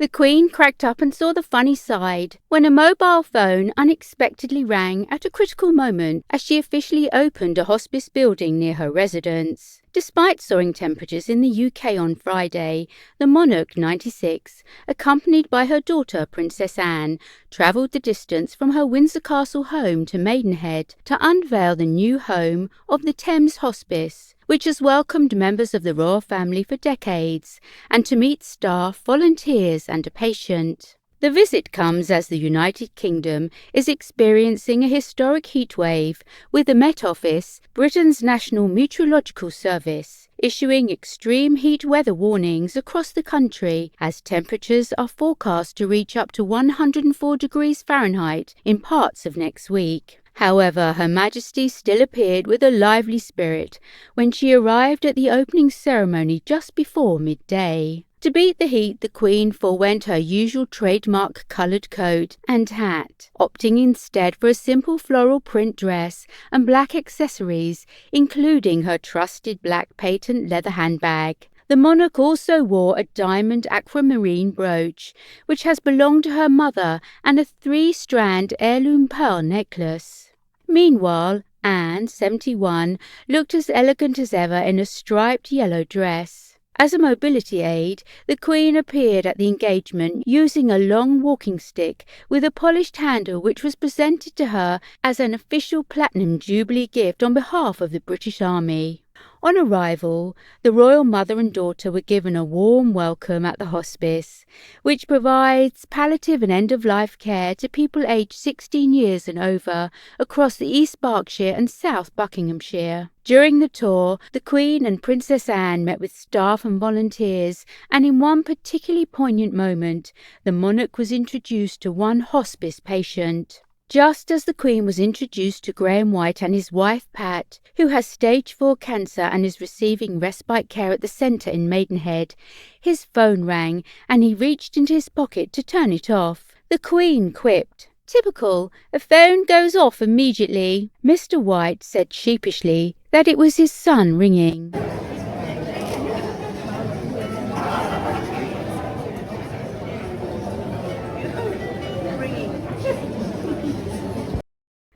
The Queen cracked up and saw the funny side when a mobile phone unexpectedly rang at a critical moment as she officially opened a hospice building near her residence. Despite soaring temperatures in the UK on Friday, the monarch, 96, accompanied by her daughter Princess Anne, travelled the distance from her Windsor Castle home to Maidenhead to unveil the new home of the Thames Hospice, which has welcomed members of the royal family for decades, and to meet staff, volunteers and a patient. The visit comes as the United Kingdom is experiencing a historic heatwave, with the Met Office, Britain's National Meteorological Service, issuing extreme heat weather warnings across the country as temperatures are forecast to reach up to 104 degrees Fahrenheit in parts of next week. However, Her Majesty still appeared with a lively spirit when she arrived at the opening ceremony just before midday. To beat the heat, the Queen forewent her usual trademark coloured coat and hat, opting instead for a simple floral print dress and black accessories, including her trusted black patent leather handbag. The monarch also wore a diamond aquamarine brooch, which has belonged to her mother, and a 3-strand heirloom pearl necklace. Meanwhile, Anne, 71, looked as elegant as ever in a striped yellow dress. As a mobility aid, the Queen appeared at the engagement using a long walking stick with a polished handle, which was presented to her as an official Platinum Jubilee gift on behalf of the British Army. On arrival, the royal mother and daughter were given a warm welcome at the hospice, which provides palliative and end-of-life care to people aged 16 years and over across the East Berkshire and South Buckinghamshire. During the tour, the Queen and Princess Anne met with staff and volunteers, and in one particularly poignant moment, the monarch was introduced to one hospice patient. Just as the Queen was introduced to Graham White and his wife Pat, who has stage 4 cancer and is receiving respite care at the centre in Maidenhead, his phone rang and he reached into his pocket to turn it off. The Queen quipped, "Typical, a phone goes off immediately." Mr. White said sheepishly that it was his son ringing.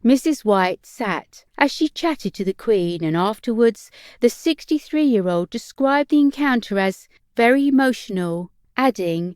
Mrs. White sat as she chatted to the Queen, and afterwards the 63-year-old described the encounter as very emotional, adding,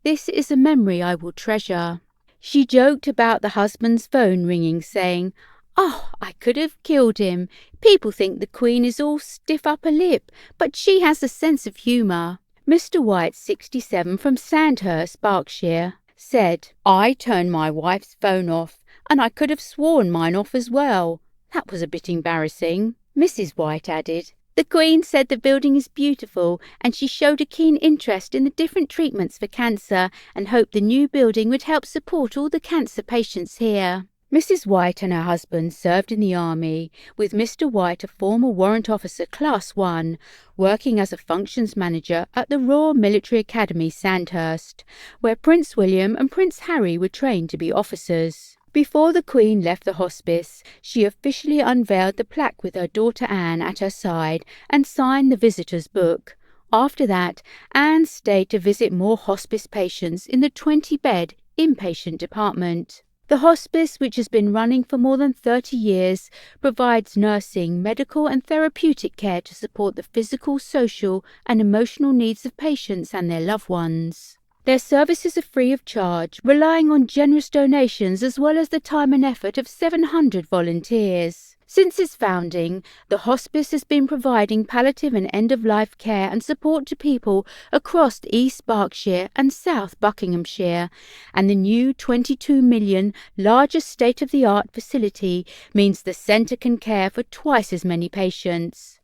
"This is a memory I will treasure." She joked about the husband's phone ringing, saying, "Oh, I could have killed him. People think the Queen is all stiff upper lip, but she has a sense of humour." Mr. White, 67, from Sandhurst, Berkshire, said, "I turned my wife's phone off, and I could have sworn mine off as well. That was a bit embarrassing." Mrs. White added, "The Queen said the building is beautiful, and she showed a keen interest in the different treatments for cancer and hoped the new building would help support all the cancer patients here." Mrs. White and her husband served in the army, with Mr. White a former warrant officer Class 1, working as a functions manager at the Royal Military Academy Sandhurst, where Prince William and Prince Harry were trained to be officers. Before the Queen left the hospice, she officially unveiled the plaque with her daughter Anne at her side and signed the visitor's book. After that, Anne stayed to visit more hospice patients in the 20-bed inpatient department. The hospice, which has been running for more than 30 years, provides nursing, medical and therapeutic care to support the physical, social and emotional needs of patients and their loved ones. Their services are free of charge, relying on generous donations as well as the time and effort of 700 volunteers. Since its founding, the hospice has been providing palliative and end-of-life care and support to people across East Berkshire and South Buckinghamshire, and the new 22 million largest state-of-the-art facility means the centre can care for twice as many patients.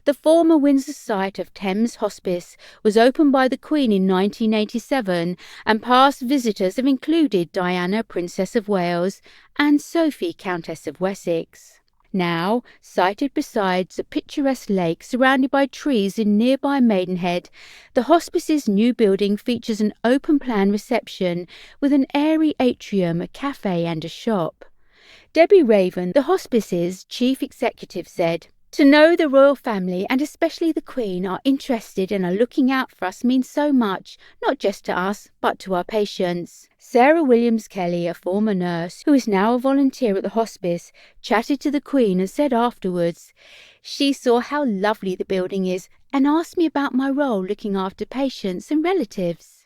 The former Windsor site of Thames Hospice was opened by the Queen in 1987, and past visitors have included Diana, Princess of Wales, and Sophie, Countess of Wessex. Now, sited beside a picturesque lake surrounded by trees in nearby Maidenhead, the hospice's new building features an open-plan reception with an airy atrium, a cafe and a shop. Debbie Raven, the hospice's chief executive, said, To know the royal family, and especially the Queen, are interested and are looking out for us means so much, not just to us, but to our patients. Sarah Williams-Kelly, a former nurse, who is now a volunteer at the hospice, chatted to the Queen and said afterwards, "She saw how lovely the building is and asked me about my role looking after patients and relatives."